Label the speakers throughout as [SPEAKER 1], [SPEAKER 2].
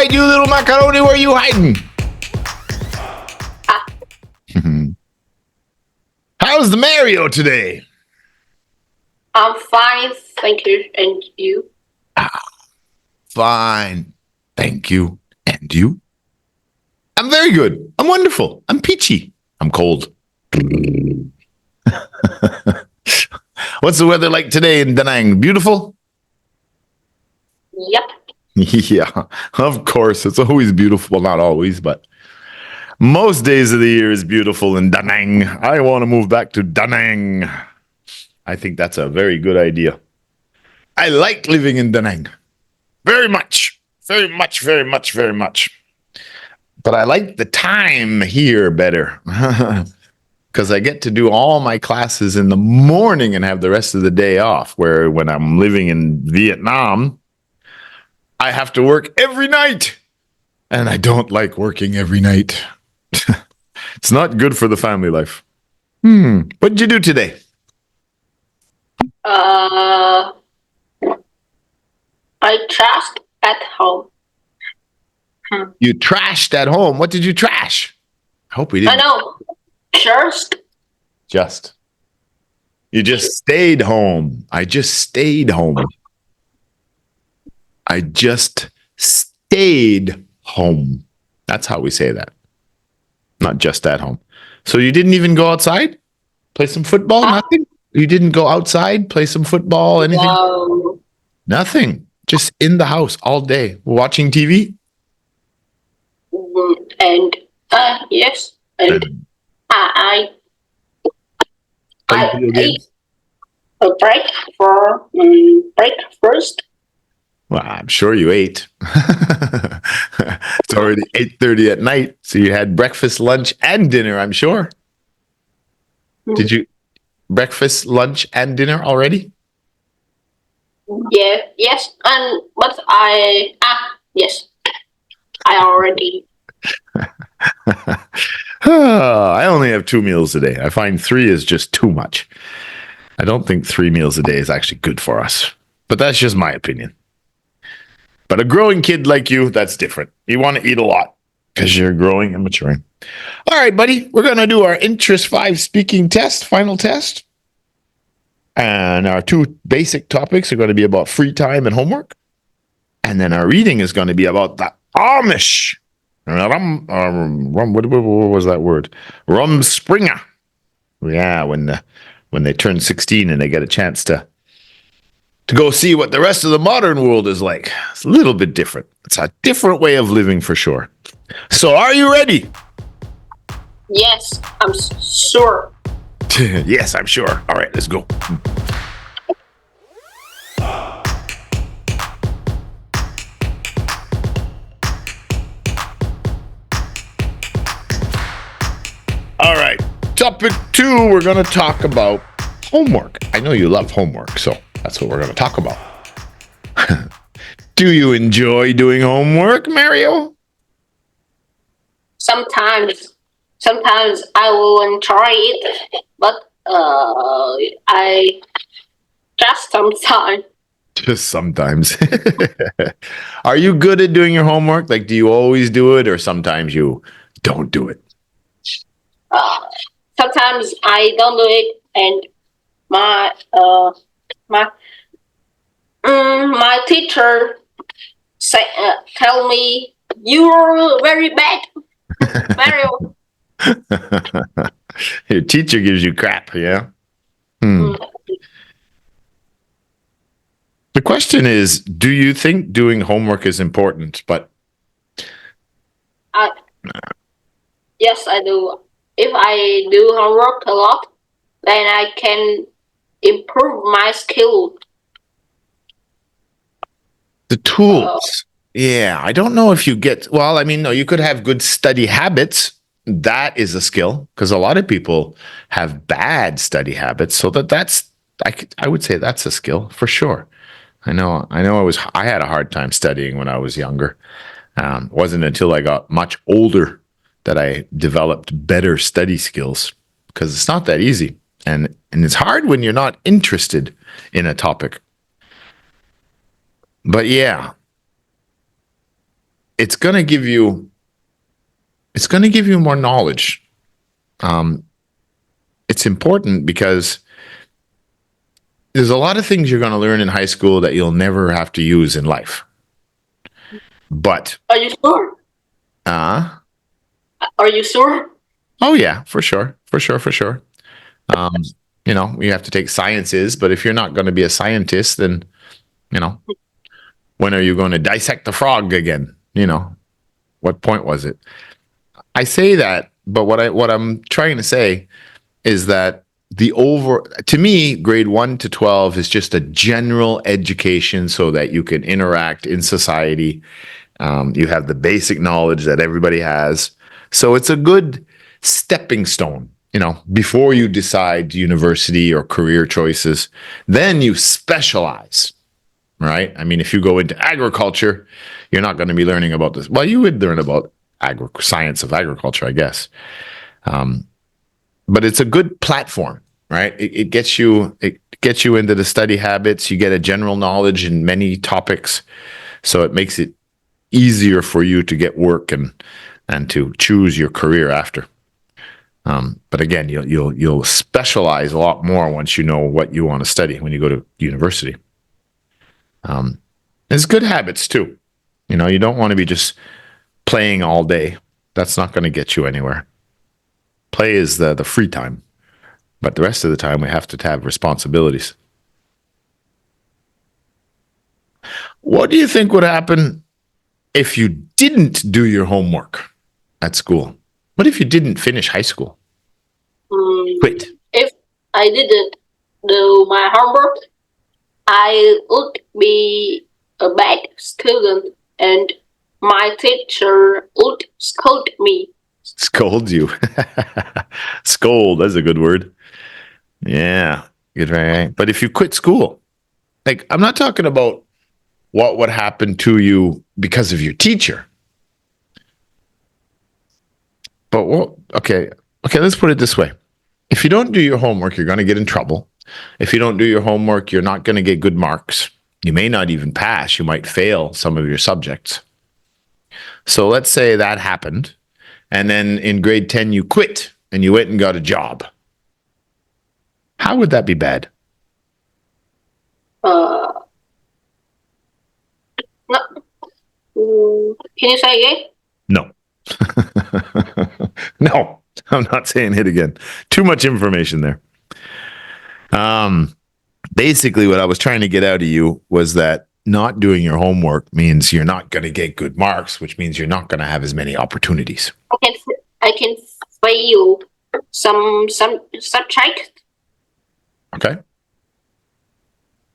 [SPEAKER 1] right, you little macaroni, where are you hiding? How's the Mario today?
[SPEAKER 2] I'm fine, thank you. And you?
[SPEAKER 1] Fine. Thank you. And you? I'm very good. I'm wonderful. I'm peachy. I'm cold. What's the weather like today in Da Nang? Beautiful?
[SPEAKER 2] Yep.
[SPEAKER 1] Yeah, of course. It's always beautiful. Well, not always, but most days of the year is beautiful in Da Nang. I want to move back to Da Nang. I think that's a very good idea. I like living in Da Nang. Very much. Very much, very much, very much. But I like the time here better. Because I get to do all my classes in the morning and have the rest of the day off. Where when I'm living in Vietnam, I have to work every night. And I don't like working every night. It's not good for the family life. What did you do today?
[SPEAKER 2] I trashed at home.
[SPEAKER 1] You trashed at home. What did you trash? I hope we didn't.
[SPEAKER 2] I know.
[SPEAKER 1] You just stayed home. I just stayed home. I just stayed home. That's how we say that. Not just at home. So you didn't even go outside? Play some football? Nothing? You didn't go outside? Play some football? Anything?
[SPEAKER 2] No.
[SPEAKER 1] Nothing. Just in the house all day. Watching TV?
[SPEAKER 2] And yes. And I ate a break for breakfast.
[SPEAKER 1] Well, I'm sure you ate. It's already 8:30 at night, so you had breakfast, lunch, and dinner, I'm sure. Did you breakfast, lunch, and dinner already?
[SPEAKER 2] Yeah, yes, but yes, I already.
[SPEAKER 1] I only have 2 meals a day. I find 3 is just too much. I don't think 3 meals a day is actually good for us, but that's just my opinion. But a growing kid like you, that's different. You want to eat a lot because you're growing and maturing. All right, buddy, we're going to do our Interest 5 speaking test, final test. And our 2 basic topics are going to be about free time and homework. And then our reading is going to be about the Amish. What was that word? Rumspringa. Yeah, when they turn 16 and they get a chance to go see what the rest of the modern world is like. It's a little bit different. It's a different way of living for sure. So are you ready?
[SPEAKER 2] Yes, I'm sure.
[SPEAKER 1] Yes, I'm sure. All right, let's go. All right, topic 2, we're going to talk about homework. I know you love homework, so that's what we're going to talk about. Do you enjoy doing homework, Mario?
[SPEAKER 2] Sometimes I will enjoy it, but I just sometimes.
[SPEAKER 1] Just sometimes. Are you good at doing your homework? Like, do you always do it, or sometimes you don't do it?
[SPEAKER 2] Sometimes I don't do it, and my teacher tell me you're very bad, Mario.
[SPEAKER 1] Your teacher gives you crap, yeah? The question is, do you think doing homework is important? But
[SPEAKER 2] yes, I do. If I do homework a lot, then I can improve my skill.
[SPEAKER 1] The tools. Yeah, I don't know if you get, well, I mean, no, you could have good study habits. That is a skill, because a lot of people have bad study habits. So I would say that's a skill for sure. I know I had a hard time studying when I was younger. It wasn't until I got much older that I developed better study skills, because it's not that easy. And it's hard when you're not interested in a topic. But yeah, it's going to give you more knowledge. It's important because there's a lot of things you're going to learn in high school that you'll never have to use in life. But
[SPEAKER 2] Are you sure?
[SPEAKER 1] Are
[SPEAKER 2] you sure?
[SPEAKER 1] Oh yeah, for sure. You have to take sciences, but if you're not going to be a scientist, then, when are you going to dissect the frog again? What point was it? I say that, but what I'm trying to say is that to me, grade 1 to 12 is just a general education so that you can interact in society. You have the basic knowledge that everybody has. So it's a good stepping stone, before you decide university or career choices. Then you specialize, right? I mean, if you go into agriculture, you're not going to be learning about this. Well, you would learn about science of agriculture, I guess. But it's a good platform, right? It gets you into the study habits. You get a general knowledge in many topics, so it makes it easier for you to get work and to choose your career after. But again, you'll specialize a lot more once you know what you want to study when you go to university. It's good habits too. You don't want to be just playing all day. That's not going to get you anywhere. Play is the free time, but the rest of the time we have to have responsibilities. What do you think would happen if you didn't do your homework at school? What if you didn't finish high school? Quit.
[SPEAKER 2] If I didn't do my homework, I would be a bad student and my teacher would scold me.
[SPEAKER 1] Scold you. Scold, that's a good word. Yeah, good, right? But if you quit school, like, I'm not talking about what would happen to you because of your teacher. But okay, let's put it this way. If you don't do your homework, you're going to get in trouble. If you don't do your homework, you're not going to get good marks. You may not even pass. You might fail some of your subjects. So let's say that happened, and then in grade 10 you quit and you went and got a job. How would that be bad?
[SPEAKER 2] No. Can you say again?
[SPEAKER 1] No. No, I'm not saying it again. Too much information there. Basically, what I was trying to get out of you was that not doing your homework means you're not going to get good marks, which means you're not going to have as many opportunities.
[SPEAKER 2] I can fail some subject.
[SPEAKER 1] Okay.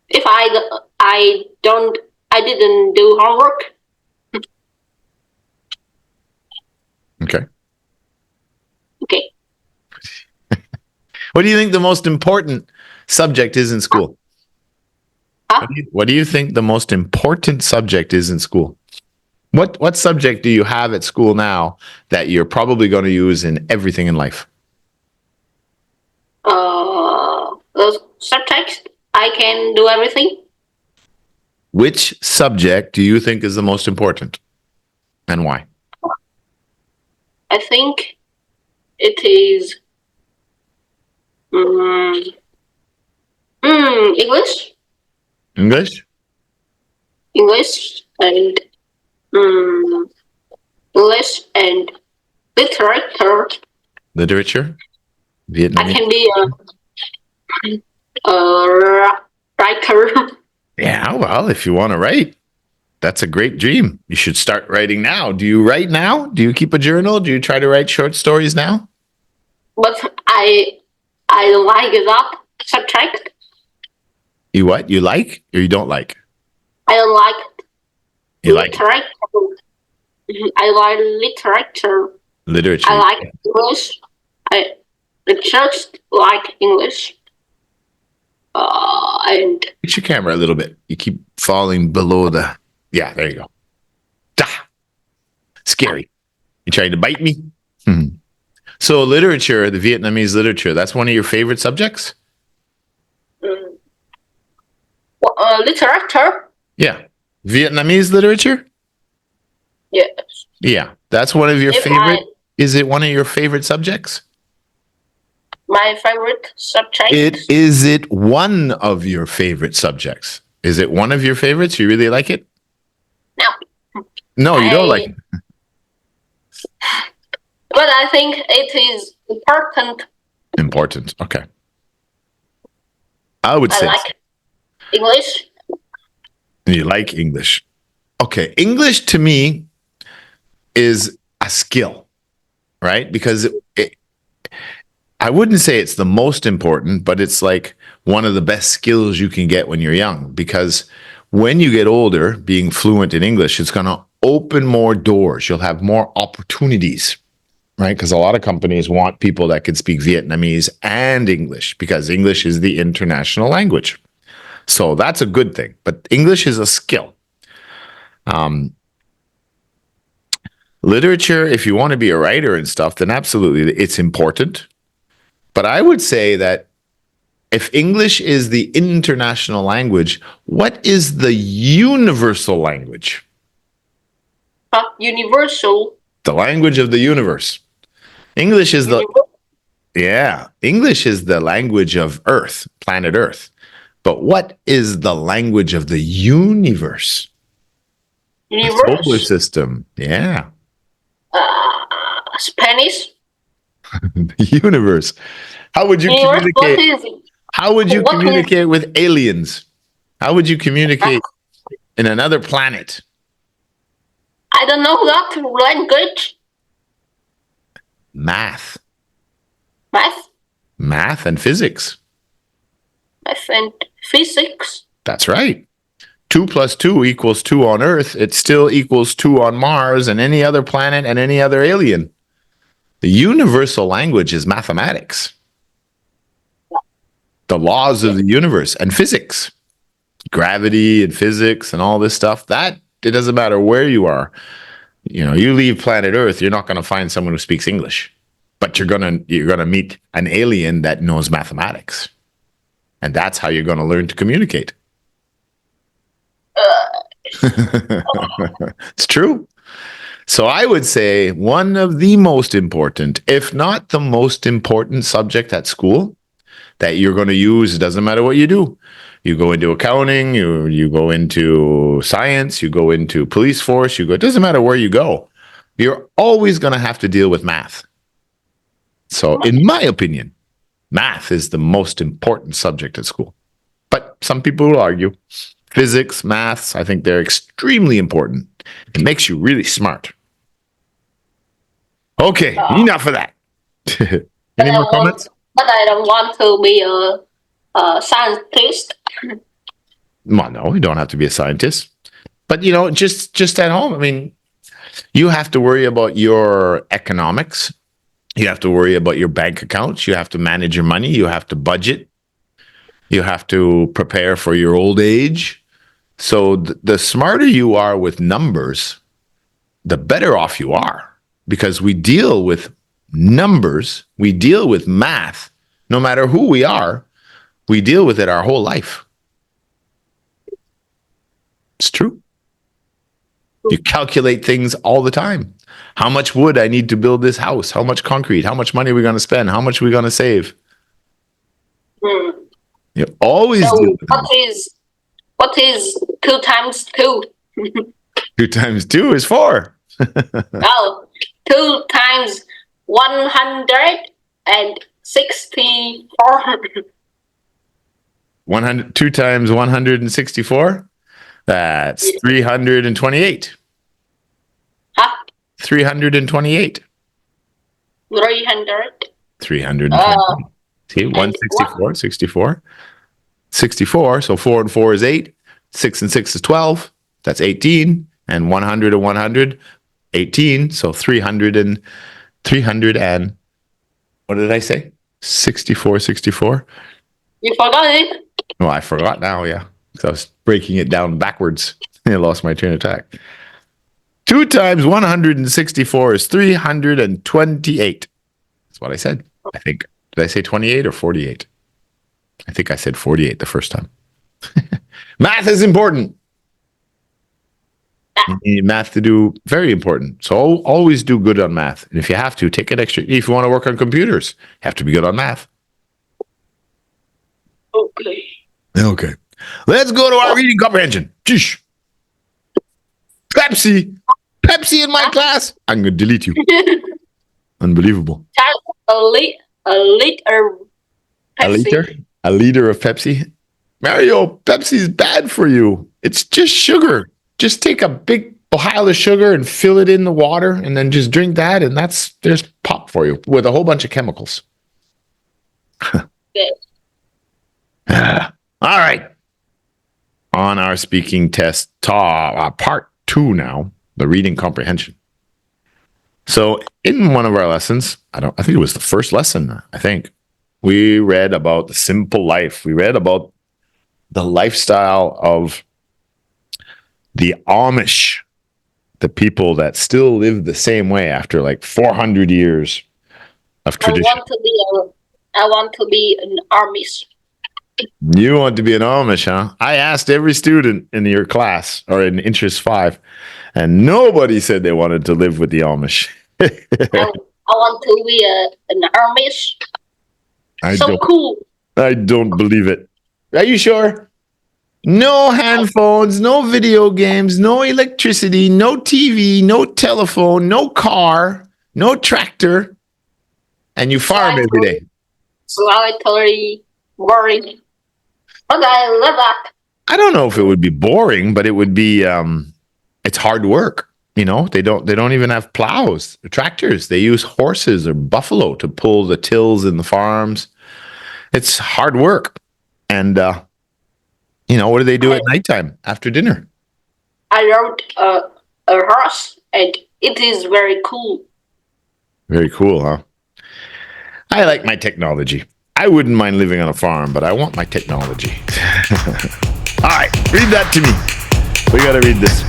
[SPEAKER 2] If I didn't do homework.
[SPEAKER 1] Okay.
[SPEAKER 2] Okay.
[SPEAKER 1] What do you think the most important subject is in school?
[SPEAKER 2] Huh?
[SPEAKER 1] What do you think the most important subject is in school? What subject do you have at school now that you're probably going to use in everything in life?
[SPEAKER 2] Those subjects I can do everything.
[SPEAKER 1] Which subject do you think is the most important, and why?
[SPEAKER 2] I think it is English. English and English and literature.
[SPEAKER 1] Literature? Vietnamese?
[SPEAKER 2] I can be a writer.
[SPEAKER 1] Yeah, well, if you want to write, that's a great dream. You should start writing now. Do you write now? Do you keep a journal? Do you try to write short stories now?
[SPEAKER 2] But I like that subject.
[SPEAKER 1] You what? You like or you don't like?
[SPEAKER 2] I like
[SPEAKER 1] You like
[SPEAKER 2] literature. I like literature.
[SPEAKER 1] literature.
[SPEAKER 2] I like English. I just like English. And
[SPEAKER 1] Fix your camera a little bit. You keep falling below the. Yeah, there you go. Scary. You trying to bite me? So literature, the Vietnamese literature, that's one of your favorite subjects?
[SPEAKER 2] literature.
[SPEAKER 1] Yeah. Vietnamese literature?
[SPEAKER 2] Yes.
[SPEAKER 1] Yeah, that's one of your
[SPEAKER 2] If
[SPEAKER 1] favorite. Is it one of your favorite subjects?
[SPEAKER 2] My favorite subject.
[SPEAKER 1] Is it one of your favorite subjects? Is it one of your favorites? You really like it?
[SPEAKER 2] No.
[SPEAKER 1] No, you don't like it.
[SPEAKER 2] But I think it is important.
[SPEAKER 1] Important. Okay. I would
[SPEAKER 2] I
[SPEAKER 1] say
[SPEAKER 2] like English.
[SPEAKER 1] you like English. Okay. English to me is a skill, right? Because I wouldn't say it's the most important, but it's like one of the best skills you can get when you're young. Because when you get older, being fluent in English, it's going to open more doors. You'll have more opportunities, right? Because a lot of companies want people that can speak Vietnamese and English because English is the international language. So that's a good thing. But English is a skill. Literature, if you want to be a writer and stuff, then absolutely it's important. But I would say that if English is the international language, what is the universal language?
[SPEAKER 2] Universal.
[SPEAKER 1] The language of the universe. English is English is the language of Earth, planet Earth. But what is the language of the universe?
[SPEAKER 2] Universe.
[SPEAKER 1] The solar system. Yeah.
[SPEAKER 2] Spanish.
[SPEAKER 1] The universe. How would you communicate?
[SPEAKER 2] What is it?
[SPEAKER 1] How would you communicate with aliens? How would you communicate in another planet?
[SPEAKER 2] I don't know that language.
[SPEAKER 1] Math.
[SPEAKER 2] Math.
[SPEAKER 1] Math and physics.
[SPEAKER 2] Math and physics.
[SPEAKER 1] That's right. 2 plus 2 equals 2 on Earth. It still equals 2 on Mars and any other planet and any other alien. The universal language is mathematics. The laws of the universe and physics. Gravity and physics and all this stuff. That it doesn't matter where you are. You know, you leave planet Earth, you're not going to find someone who speaks English. But you're gonna meet an alien that knows mathematics. And that's how you're going to learn to communicate. It's true. So I would say one of the most important, if not the most important subject at school that you're going to use, it doesn't matter what you do. You go into accounting, you go into science, you go into police force, it doesn't matter where you go. You're always going to have to deal with math. So in my opinion, math is the most important subject at school. But some people will argue. Physics, maths, I think they're extremely important. It makes you really smart. Okay, enough of that. Any more comments?
[SPEAKER 2] But I don't want to be a scientist.
[SPEAKER 1] Well, no, you don't have to be a scientist. But, you know, just at home, I mean, you have to worry about your economics. You have to worry about your bank accounts. You have to manage your money. You have to budget. You have to prepare for your old age. So the smarter you are with numbers, the better off you are, because we deal with numbers. We deal with math. No matter who we are, we deal with it our whole life. It's true. You calculate things all the time. How much wood I need to build this house? How much concrete? How much money are we going to spend? How much are we going to save? You always do.
[SPEAKER 2] What is 2 times 2?
[SPEAKER 1] 2 times 2 is 4.
[SPEAKER 2] Oh, 2 times 164.
[SPEAKER 1] 2 times 164? That's 328.
[SPEAKER 2] Huh?
[SPEAKER 1] 328.
[SPEAKER 2] 300.
[SPEAKER 1] 328. See, 164, 64. 64, so 4 and 4 is 8. 6 and 6 is 12. That's 18. And 100 and 100, 18. So 300 and what did I say? 64, 64.
[SPEAKER 2] You forgot it?
[SPEAKER 1] Well, I forgot now, yeah. Because I was breaking it down backwards. I lost my train of thought. 2 times 164 is 328. That's what I said. I think. Did I say 28 or 48? I think I said 48 the first time. Math is important.
[SPEAKER 2] Yeah.
[SPEAKER 1] You need math to do very important. So always do good on math. And if you have to, take an extra. If you want to work on computers, you have to be good on math.
[SPEAKER 2] Okay.
[SPEAKER 1] Okay. Let's go to our reading comprehension. Sheesh. Pepsi in my class. I'm going to delete you. Unbelievable.
[SPEAKER 2] A liter. Pepsi.
[SPEAKER 1] A liter of Pepsi. Mario, Pepsi's bad for you. It's just sugar. Just take a big pile of sugar and fill it in the water and then just drink that. And there's pop for you with a whole bunch of chemicals.
[SPEAKER 2] Good.
[SPEAKER 1] All right. On our speaking test, part 2 now, the reading comprehension. So in one of our lessons, I think it was the first lesson, we read about the simple life. We read about the lifestyle of the Amish, the people that still live the same way after like 400 years of tradition.
[SPEAKER 2] I want to be an Amish.
[SPEAKER 1] You want to be an Amish, huh? I asked every student in your class or in Interest 5, and nobody said they wanted to live with the Amish.
[SPEAKER 2] I want to be an Amish. Cool.
[SPEAKER 1] I don't believe it. Are you sure? No handphones, no video games, no electricity, no TV, no telephone, no car, no tractor, and you farm every day.
[SPEAKER 2] Solitary, boring. But I love that.
[SPEAKER 1] I don't know if it would be boring, but it would be. It's hard work. You know, they don't even have plows, tractors. They use horses or buffalo to pull the tills in the farms. It's hard work, and what do they do at nighttime after dinner?
[SPEAKER 2] I rode a horse, and it is very cool.
[SPEAKER 1] Very cool, huh? I like my technology. I wouldn't mind living on a farm, but I want my technology. All right, read that to me. We got to read this.